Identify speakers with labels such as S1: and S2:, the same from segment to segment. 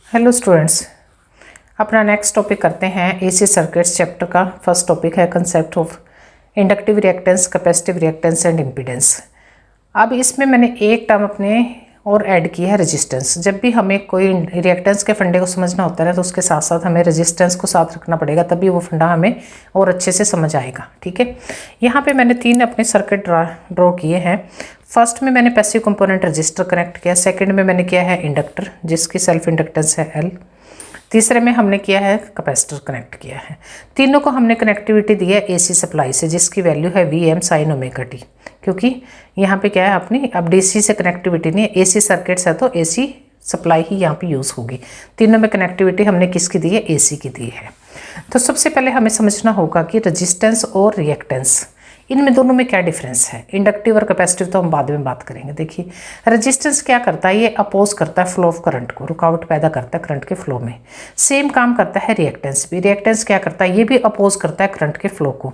S1: Hello students, अपना next topic करते हैं एसी सर्किट्स चैप्टर का। फर्स्ट टॉपिक है concept of inductive reactance, capacitive reactance and impedance. अब इसमें मैंने एक टर्म अपने और ऐड की है रेजिस्टेंस। जब भी हमें कोई रिएक्टेंस के फंडे को समझना होता है तो उसके साथ साथ हमें रेजिस्टेंस को साथ रखना पड़ेगा, तभी वो फंडा हमें और अच्छे से समझ आएगा। ठीक है, यहाँ पे मैंने 3 अपने सर्किट ड्रॉ किए हैं। फर्स्ट में मैंने पैसिव कंपोनेंट रजिस्टर कनेक्ट किया, सेकंड में मैंने किया है इंडक्टर जिसकी सेल्फ इंडक्टेंस है L, तीसरे में हमने किया है कैपेसिटर कनेक्ट किया है। तीनों को हमने कनेक्टिविटी दी है एसी सप्लाई से जिसकी वैल्यू है Vm sin ओमेगा t, क्योंकि यहाँ पे क्या है अपनी अब डीसी से कनेक्टिविटी नहीं है, एसी सर्किट्स है तो एसी सप्लाई ही यहाँ पे यूज़ होगी। तीनों में कनेक्टिविटी हमने किसकी दी है? एसी की दी है। तो सबसे पहले हमें समझना होगा कि रजिस्टेंस और रिएक्टेंस, इनमें दोनों में क्या डिफरेंस है। इंडक्टिव और कैपेसिटिव तो हम बाद में बात करेंगे। देखिए, रेजिस्टेंस क्या करता है? ये अपोज करता है फ्लो ऑफ करंट को, रुकावट पैदा करता है करंट के फ्लो में। सेम काम करता है रिएक्टेंस भी। रिएक्टेंस क्या करता है? ये भी अपोज करता है करंट के फ्लो को।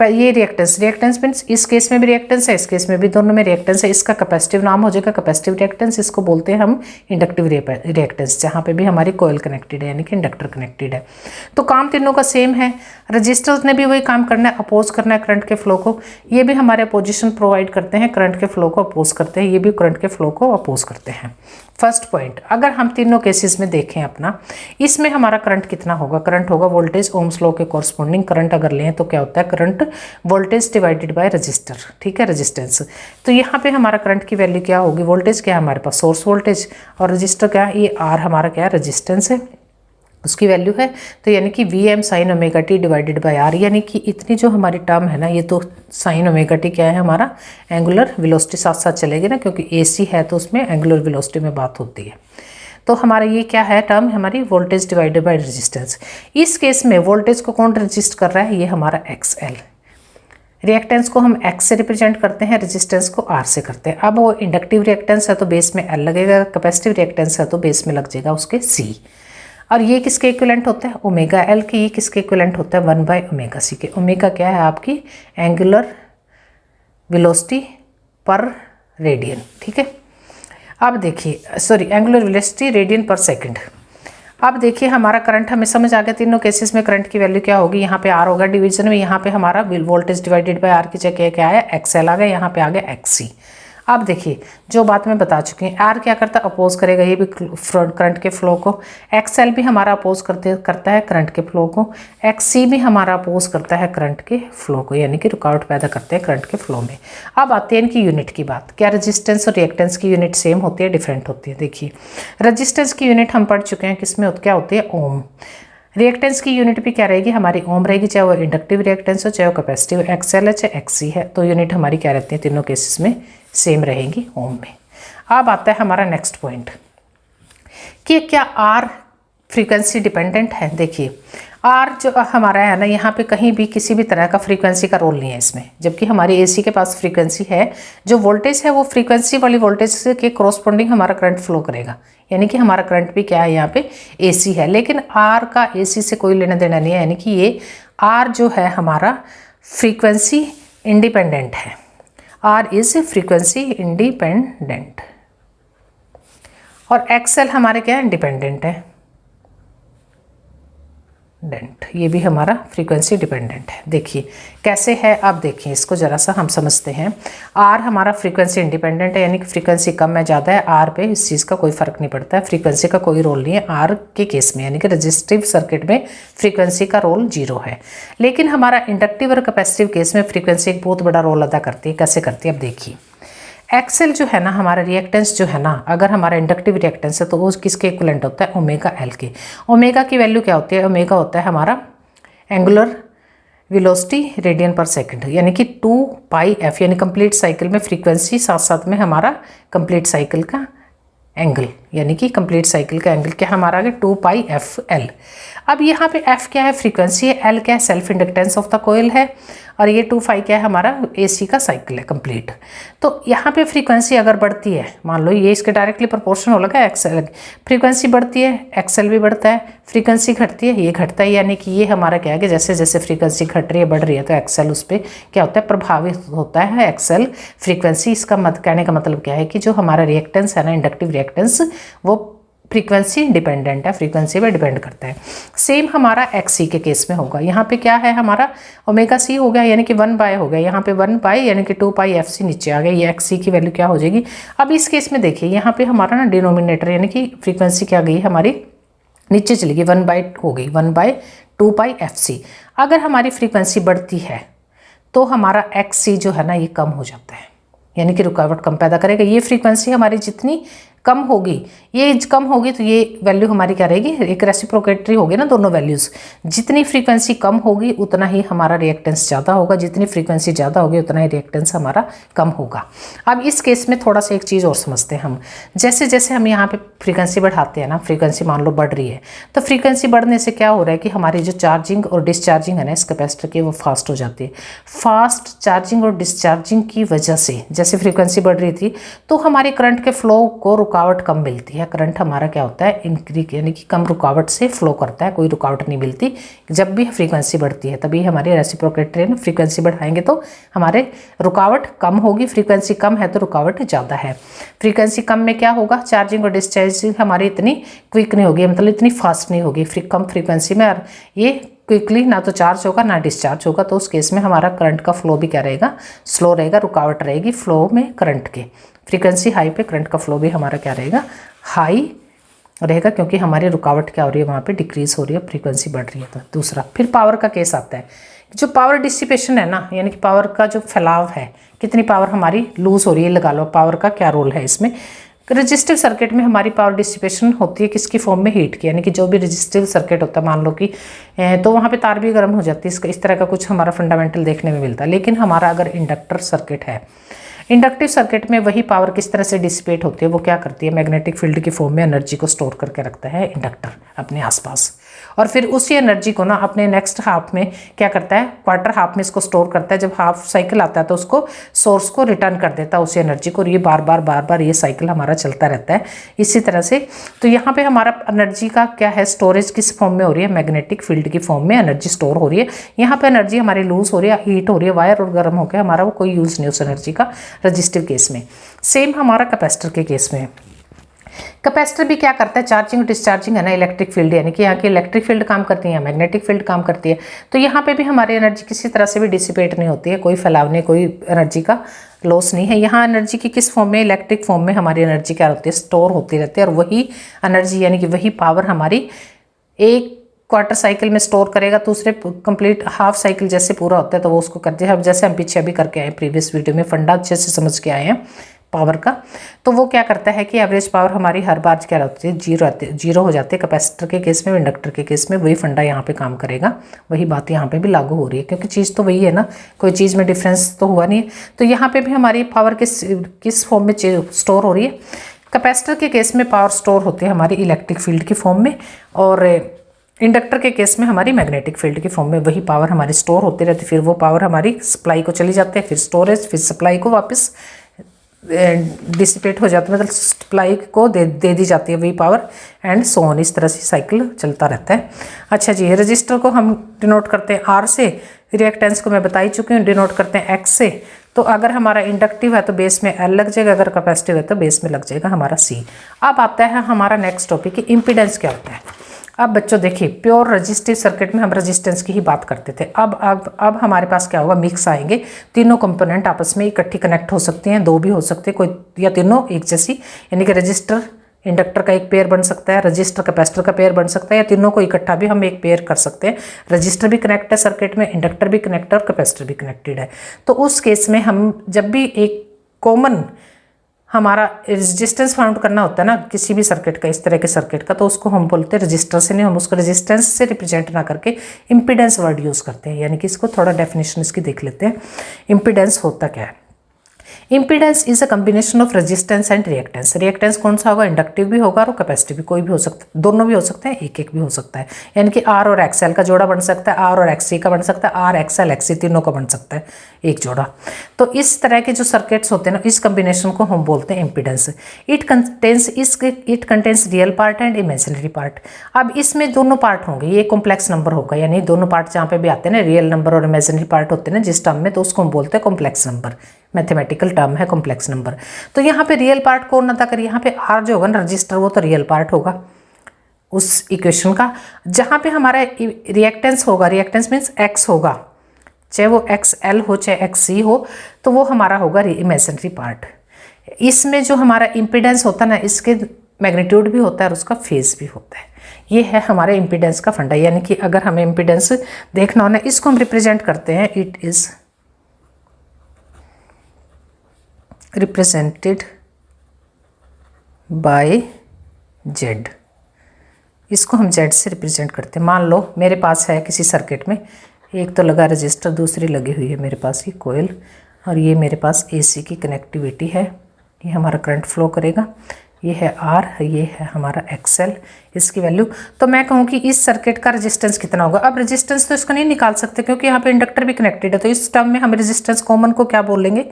S1: ये रिएक्टेंस मीन्स इस केस में भी रिएक्टेंस है, इस केस में भी, दोनों में रिएक्टेंस है। इसका कैपेसिटिव नाम हो जाएगा कैपेसिटिव रिएक्टेंस। इसको बोलते हैं हम इंडक्टिव रिएक्टेंस, जहाँ पे भी हमारी कोयल कनेक्टेड है यानी कि इंडक्टर कनेक्टेड है। तो काम तीनों का सेम है। रजिस्टर्स ने भी वही काम करना है, अपोज करना है करंट के फ्लो को। ये भी हमारे अपोजिशन प्रोवाइड करते हैं, करंट के फ्लो को अपोज करते हैं, ये भी करंट के फ्लो को अपोज करते हैं। फर्स्ट पॉइंट, अगर हम तीनों केसेस में देखें अपना, इसमें हमारा करंट कितना होगा? करंट होगा वोल्टेज ओम्स लॉ के कॉरस्पॉन्डिंग। करंट अगर लें तो क्या होता है? Current voltage divided by register. ठीक है, रेजिस्टेंस। तो यहाँ पे हमारा करंट की वैल्यू क्या होगी? वोल्टेज क्या है हमारे पास? सोर्स वोल्टेज, और रजिस्टर क्या है? ये आर हमारा क्या है? रेजिस्टेंस है, उसकी वैल्यू है। तो यानी कि Vm sin omega t divided by R, यानी कि इतनी जो हमारी टर्म है ना, ये तो साइन ओमेगा t क्या है हमारा? एंगुलर वेलोसिटी साथ साथ चलेगी ना, क्योंकि AC है तो उसमें एंगुलर वेलोसिटी में बात होती है। तो हमारा ये क्या है टर्म? हमारी वोल्टेज डिवाइडेड बाय रेजिस्टेंस। इस केस में वोल्टेज को कौन रजिस्ट कर रहा है? ये हमारा XL। रिएक्टेंस को हम X से रिप्रेजेंट करते हैं, रेजिस्टेंस को R से करते हैं। अब वो इंडक्टिव रिएक्टेंस है तो बेस में L लगेगा, कैपेसिटिव रिएक्टेंस है तो बेस में लग जाएगा उसके C। और ये किसके इक्विवेलेंट होता है? ओमेगा L की। ये किसके इक्विवेलेंट होता है? 1/ओमेगा C के। ओमेगा क्या है आपकी? एंगुलर वेलोसिटी पर रेडियन। ठीक है, अब देखिए, सॉरी, एंगुलर वेलोसिटी रेडियन पर सेकंड। अब देखिए हमारा करंट हमें समझ आ गया। तीनों केसेस में करंट की वैल्यू क्या होगी? यहाँ पे R होगा डिवीजन में, यहाँ पे हमारा वोल्टेज डिवाइडेड बाय R की जगह क्या आया? XL आ गया, यहाँ पे आ गया XC। अब देखिए जो बात मैं बता चुकी हूँ, आर क्या करता है? अपोज करेगा ये भी करंट के फ्लो को। एक्सएल भी हमारा अपोज करता है करंट के फ्लो को। एक्ससी भी हमारा अपोज करता है करंट के फ्लो को, यानी कि रुकावट पैदा करते हैं करंट के फ्लो में। अब आते हैं इनकी यूनिट की बात। क्या रेजिस्टेंस और रिएक्टेंस की यूनिट सेम होती है, डिफरेंट होती है? देखिए, रेजिस्टेंस की यूनिट हम पढ़ चुके हैं, किसमें क्या होती है? ओम। रिएक्टेंस की यूनिट भी क्या रहेगी? हमारी ओम रहेगी, चाहे वो इंडक्टिव रिएक्टेंस हो चाहे वो कैपेसिटिव XL है चाहे XC है। तो यूनिट हमारी क्या रहती है? तीनों केसेस में सेम रहेगी ओम में। अब आता है हमारा नेक्स्ट पॉइंट कि क्या R फ्रीक्वेंसी डिपेंडेंट है? देखिए, R जो हमारा है ना, यहाँ पे कहीं भी किसी भी तरह का फ्रीक्वेंसी का रोल नहीं है इसमें, जबकि हमारी AC के पास फ्रीक्वेंसी है। जो वोल्टेज है वो फ्रीक्वेंसी वाली वोल्टेज के कॉरस्पॉन्डिंग हमारा करंट फ्लो करेगा, यानी कि हमारा करंट भी क्या है? यहाँ पे AC है। लेकिन R का AC से कोई लेना देना नहीं है, यानी कि ये R जो है हमारा फ्रीक्वेंसी इंडिपेंडेंट है। R इज फ्रीक्वेंसी इंडिपेंडेंट, और XL हमारे क्या है? इंडिपेंडेंट है। ये भी हमारा फ्रीक्वेंसी डिपेंडेंट है। देखिए कैसे है, अब देखिए इसको जरा सा हम समझते हैं। R हमारा फ्रीक्वेंसी इंडिपेंडेंट है, यानी कि फ्रीक्वेंसी कम है ज़्यादा है, R पे इस चीज़ का कोई फर्क नहीं पड़ता है, फ्रीक्वेंसी का कोई रोल नहीं है R के केस में, यानी कि रजिस्टिव सर्किट में फ्रीक्वेंसी का रोल 0 है। लेकिन हमारा इंडक्टिव और कैपेसिटिव केस में फ्रीक्वेंसी एक बहुत बड़ा रोल अदा करती है। कैसे करती है? अब देखिए, XL जो है ना हमारा रिएक्टेंस जो है ना, अगर हमारा इंडक्टिव रिएक्टेंस है तो वो किसके इक्विवेलेंट होता है? ओमेगा L के। ओमेगा की वैल्यू क्या होती है? ओमेगा होता है हमारा एंगुलर वेलोसिटी रेडियन पर सेकंड, यानी कि 2πf, यानी कंप्लीट साइकिल में फ्रीक्वेंसी साथ साथ में हमारा कंप्लीट साइकिल का एंगल, यानी कि कंप्लीट साइकिल का एंगल क्या हमारा आ गया? 2πfL। अब यहाँ पे F क्या है? फ्रीक्वेंसी है, L क्या है? सेल्फ इंडक्टेंस ऑफ द कोयल है, और ये 2π क्या है? हमारा AC का साइकिल है कंप्लीट। तो यहाँ पे फ्रीक्वेंसी अगर बढ़ती है, मान लो ये इसके डायरेक्टली प्रोपोर्शनल होगा XL, फ्रीक्वेंसी बढ़ती है XL भी बढ़ता है, फ्रीक्वेंसी घटती है ये घटता है, यानी कि ये हमारा क्या है कि जैसे जैसे फ्रीक्वेंसी घट रही है बढ़ रही है तो XL उस पर क्या होता है? प्रभावित होता है XL फ्रीक्वेंसी। इसका कहने का मतलब क्या है कि जो हमारा रिएक्टेंस है ना, इंडक्टिव रिएक्टेंस, वो फ्रीक्वेंसी डिपेंडेंट है, फ्रीक्वेंसी पे डिपेंड करता है। सेम हमारा XC के केस में होगा। यहाँ पे क्या है हमारा ओमेगा C हो गया, यानी कि 1 बाय हो गया, यहाँ पे 1 बाय यानी कि 2 पाई FC नीचे आ गया, ये XC की वैल्यू क्या हो जाएगी। अब इस केस में देखिए यहाँ पे हमारा ना डिनोमिनेटर यानी कि फ्रीक्वेंसी क्या गई हमारी नीचे चली गई, 1 बाय हो गई 1 बाय 2 पाई FC। अगर हमारी फ्रीक्वेंसी बढ़ती है तो हमारा XC जो है ना ये कम हो जाता है, यानी कि रुकावट कम पैदा करेगा। ये फ्रीक्वेंसी हमारी जितनी कम होगी, ये कम होगी तो ये वैल्यू हमारी क्या रहेगी, एक रेसिप्रोकेटरी होगी ना दोनों वैल्यूज़। जितनी फ्रीक्वेंसी कम होगी उतना ही हमारा रिएक्टेंस ज़्यादा होगा, जितनी फ्रीक्वेंसी ज़्यादा होगी उतना ही रिएक्टेंस हमारा कम होगा। अब इस केस में थोड़ा सा एक चीज़ और समझते हैं हम। जैसे जैसे हम यहाँ पे फ्रीक्वेंसी बढ़ाते हैं ना, फ्रीक्वेंसी मान लो बढ़ रही है, तो फ्रीक्वेंसी बढ़ने से क्या हो रहा है कि हमारी जो चार्जिंग और डिस्चार्जिंग है ना इस कैपेसिटर की, वो फास्ट हो जाती है। फास्ट चार्जिंग और डिस्चार्जिंग की वजह से जैसे फ्रीक्वेंसी बढ़ रही थी तो हमारे करंट के फ्लो को रुकावट कम मिलती है। करंट हमारा क्या होता है इंक्रीज, यानी कि कम रुकावट से फ्लो करता है, कोई रुकावट नहीं मिलती। जब भी फ्रीक्वेंसी बढ़ती है तभी हमारे रेसिप्रोकेटरी ना, फ्रीक्वेंसी बढ़ाएंगे तो हमारे रुकावट कम होगी, फ्रीक्वेंसी कम है तो रुकावट ज़्यादा है। फ्रीक्वेंसी कम में क्या होगा, चार्जिंग और डिस्चार्जिंग हमारी इतनी क्विक नहीं होगी, मतलब इतनी फास्ट नहीं होगी कम फ्रीक्वेंसी में, और ये क्विकली ना तो चार्ज होगा ना डिस्चार्ज होगा। तो उस केस में हमारा करंट का फ्लो भी क्या रहेगा, स्लो रहेगा, रुकावट रहेगी फ्लो में करंट के। फ्रीक्वेंसी हाई पे करंट का फ्लो भी हमारा क्या रहेगा, हाई रहेगा, क्योंकि हमारी रुकावट क्या हो रही है वहाँ पे डिक्रीज हो रही है, फ्रीक्वेंसी बढ़ रही है। तो दूसरा फिर पावर का केस आता है। जो पावर डिसिपेशन है ना, यानी कि पावर का जो फैलाव है, कितनी पावर हमारी लूज हो रही है, लगा लो पावर का क्या रोल है इसमें। रजिस्टिव सर्किट में हमारी पावर डिसिपेशन होती है किसकी फॉर्म में, हीट की, यानी कि जो भी रजिस्टिव सर्किट होता है मान लो कि तो वहाँ पे तार भी गर्म हो जाती है, इसका इस तरह का कुछ हमारा फंडामेंटल देखने में मिलता है। लेकिन हमारा अगर इंडक्टर सर्किट है, इंडक्टिव सर्किट में वही पावर किस तरह से डिसिपेट होती है, वो क्या करती है, मैग्नेटिक फील्ड की फॉर्म में एनर्जी को स्टोर करके रखता है इंडक्टर अपने आसपास, और फिर उसी एनर्जी को ना अपने नेक्स्ट हाफ में क्या करता है, क्वार्टर हाफ में इसको स्टोर करता है। जब हाफ साइकिल आता है तो उसको सोर्स को रिटर्न कर देता है उसी एनर्जी को, और ये बार बार ये साइकिल हमारा चलता रहता है इसी तरह से। तो यहाँ पे हमारा एनर्जी का क्या है, स्टोरेज किस फॉर्म में हो रही है, मैग्नेटिक फील्ड की फॉर्म में एनर्जी स्टोर हो रही है। यहाँ पे एनर्जी हमारी लूज हो रही है, हीट हो रही है, वायर और गर्म होकर हमारा वो कोई यूज़ नहीं उस एनर्जी का रजिस्टिव केस में। सेम हमारा कैपेसिटर के केस में, कैपेसिटर भी क्या करता है, चार्जिंग और डिस्चार्जिंग है ना, इलेक्ट्रिक फील्ड, यानी कि यहाँ की इलेक्ट्रिक फील्ड काम करती है, मैग्नेटिक फील्ड काम करती है। तो यहाँ पे भी हमारी एनर्जी किसी तरह से भी डिसिपेट नहीं होती है, कोई फैलाव नहीं, कोई एनर्जी का लॉस नहीं है। यहाँ एनर्जी की किस फॉर्म में, इलेक्ट्रिक फॉर्म में हमारी एनर्जी क्या होती है, स्टोर होती रहती है, और वही एनर्जी यानी कि वही पावर हमारी एक क्वार्टर साइकिल में स्टोर करेगा, दूसरे कंप्लीट हाफ साइकिल जैसे पूरा होता है तो वो उसको कर दे। अब जैसे हम पीछे अभी करके आए प्रीवियस वीडियो में, फंडा अच्छे से समझ के आए हैं पावर का, तो वो क्या करता है कि एवरेज पावर हमारी हर बार क्या होती है, जीरो हो जाती है। कैपेसिटर के केस में, इंडक्टर के केस में वही फंडा यहाँ पे काम करेगा, वही बात यहाँ पे भी लागू हो रही है, क्योंकि चीज़ तो वही है ना, कोई चीज़ में डिफरेंस तो हुआ नहीं है। तो यहाँ पे भी हमारी पावर किस फॉर्म में स्टोर हो रही है, कैपेसिटर के केस में पावर स्टोर होती है हमारी इलेक्ट्रिक फील्ड की फॉर्म में, और इंडक्टर के केस में हमारी मैग्नेटिक फील्ड की फॉर्म में वही पावर हमारी स्टोर होती रहती है। फिर वो पावर हमारी सप्लाई को चली जाती है, फिर स्टोरेज, फिर सप्लाई को वापस डिसिपेट हो जाता है, मतलब सप्लाई को दे दी जाती है वही पावर, एंड सो ऑन, इस तरह से साइकिल चलता रहता है। अच्छा जी, रजिस्टर को हम डिनोट करते हैं R से, रिएक्टेंस को मैं बता ही चुकी हूँ, डिनोट करते हैं X से। तो अगर हमारा इंडक्टिव है तो बेस में L लग जाएगा, अगर कैपेसिटिव है तो बेस में लग जाएगा हमारा C। अब आता है हमारा नेक्स्ट टॉपिक कि इम्पीडेंस क्या होता है। अब बच्चों देखिए, प्योर रजिस्टिव सर्किट में हम रेजिस्टेंस की ही बात करते थे। अब हमारे पास क्या होगा, मिक्स आएंगे, तीनों कंपोनेंट आपस में इकट्ठी कनेक्ट हो सकते हैं, दो भी हो सकते हैं, कोई या तीनों एक जैसी, यानी कि रजिस्टर इंडक्टर का एक पेयर बन सकता है, रजिस्टर कैपेसिटर का पेयर बन सकता है, या तीनों को इकट्ठा भी हम एक पेयर कर सकते हैं। रजिस्टर भी कनेक्ट है सर्किट में, इंडक्टर भी कनेक्ट है और कैपेसिटर भी कनेक्टेड है। तो उस केस में हम जब भी एक कॉमन हमारा रेजिस्टेंस फाउंड करना होता है ना किसी भी सर्किट का, इस तरह के सर्किट का, तो उसको हम बोलते हैं रजिस्टर से नहीं, हम उसको रेजिस्टेंस से रिप्रेजेंट ना करके इम्पीडेंस वर्ड यूज़ करते हैं। यानी कि इसको थोड़ा डेफिनेशन इसकी देख लेते हैं, इम्पीडेंस होता क्या है। Impedance is a combination of resistance and reactance. Reactance कौन सा होगा, इंडक्टिव भी होगा और कैपेसिटिव भी, कोई भी हो सकता है, दोनों भी हो सकते हैं, एक एक भी हो सकता है। यानी कि R और XL का जोड़ा बन सकता है, R और XC का बन सकता है, R XL XC तीनों का बन सकता है एक जोड़ा। तो इस तरह के जो सर्किट्स होते हैं ना, इस कॉम्बिनेशन को हम बोलते हैं impedance. It contains real part and imaginary part. अब इसमें दोनों पार्ट होंगे, ये कॉम्प्लेक्स नंबर होगा, यानी दोनों पार्ट जहाँ पे भी आते हैं ना, रियल नंबर और इमेजिनरी पार्ट होते हैं ना जिस टर्म में, तो उसको हम बोलते हैं कॉम्प्लेक्स नंबर। मैथमेटिकल टर्म है कॉम्प्लेक्स नंबर। तो यहाँ पे रियल पार्ट कौन अदा करे, यहाँ पे आर जो होगा ना रजिस्टर, वो तो रियल पार्ट होगा उस इक्वेशन का। जहाँ पे हमारा रिएक्टेंस होगा, रिएक्टेंस मीन्स एक्स होगा, चाहे वो एक्स एल हो चाहे एक्स सी हो, तो वो हमारा होगा इमेजिनरी पार्ट। इसमें जो हमारा इम्पीडेंस होता है ना, इसके मैग्नीट्यूड भी होता है और उसका फेज भी होता है। ये है हमारे इम्पीडेंस का फंडा। यानी कि अगर हमें इम्पीडेंस देखना हो ना, इसको हम रिप्रेजेंट करते हैं, it is represented by Z. इसको हम जेड से रिप्रेजेंट करते हैं। मान लो मेरे पास है किसी सर्किट में, एक तो लगा रजिस्टर, दूसरी लगी हुई है मेरे पास ये कोयल, और ये मेरे पास एसी की कनेक्टिविटी है। ये हमारा करंट फ्लो करेगा, ये है आर, ये है हमारा एक्सएल, इसकी वैल्यू। तो मैं कहूँ कि इस सर्किट का रेजिस्टेंस कितना होगा। अब रेजिस्टेंस तो इसका नहीं निकाल सकते क्योंकि यहाँ पे इंडक्टर भी कनेक्टेड है। तो इस टर्म में हम रेजिस्टेंस कॉमन को क्या बोलेंगे,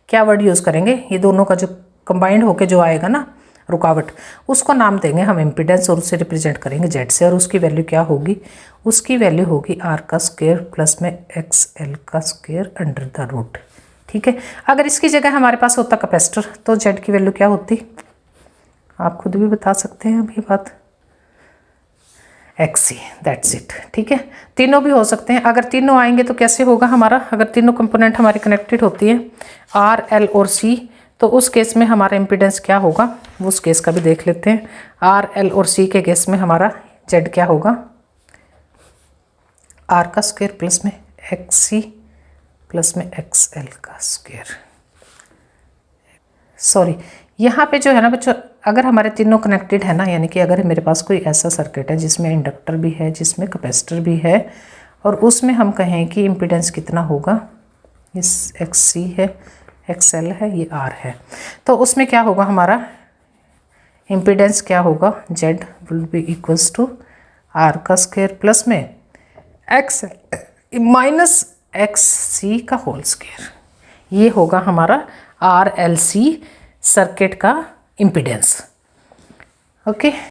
S1: क्या वर्ड यूज़ करेंगे, ये दोनों का जो कंबाइंड होके जो आएगा ना रुकावट, उसको नाम देंगे हम इम्पीडेंस और उसे रिप्रेजेंट करेंगे जेड से। और उसकी वैल्यू क्या होगी, उसकी वैल्यू होगी आर का स्क्वायर प्लस में एक्स एल का स्क्वायर अंडर द रूट। ठीक है। अगर इसकी जगह हमारे पास होता कैपेसिटर, तो जेड की वैल्यू क्या होती, आप खुद भी बता सकते हैं अभी बात, एक्स सी, दैट्स इट। ठीक है। तीनों भी हो सकते हैं। अगर तीनों आएंगे तो कैसे होगा हमारा, अगर तीनों कंपोनेंट हमारी कनेक्टेड होती है आर एल और सी, तो उस केस में हमारा इम्पीडेंस क्या होगा, वो उस केस का भी देख लेते हैं। आर एल और सी के केस में हमारा जेड क्या होगा, आर का स्क्वायर प्लस में एक्स सी प्लस में एक्स एल का स्क्वायर। सॉरी, यहाँ पे जो है ना बच्चों, अगर हमारे तीनों कनेक्टेड है ना, यानी कि अगर मेरे पास कोई ऐसा सर्किट है जिसमें इंडक्टर भी है, जिसमें कैपेसिटर भी है, और उसमें हम कहें कि इम्पीडेंस कितना होगा, इस एक्स सी है, एक्स एल है, ये आर है, तो उसमें क्या होगा हमारा इम्पीडेंस क्या होगा, Z will be equals to R का स्क्वायर प्लस में एक्स माइनस एक्स सी का होल स्क्वायर। ये होगा हमारा आर एल सी सर्किट का इम्पीडेंस। ओके।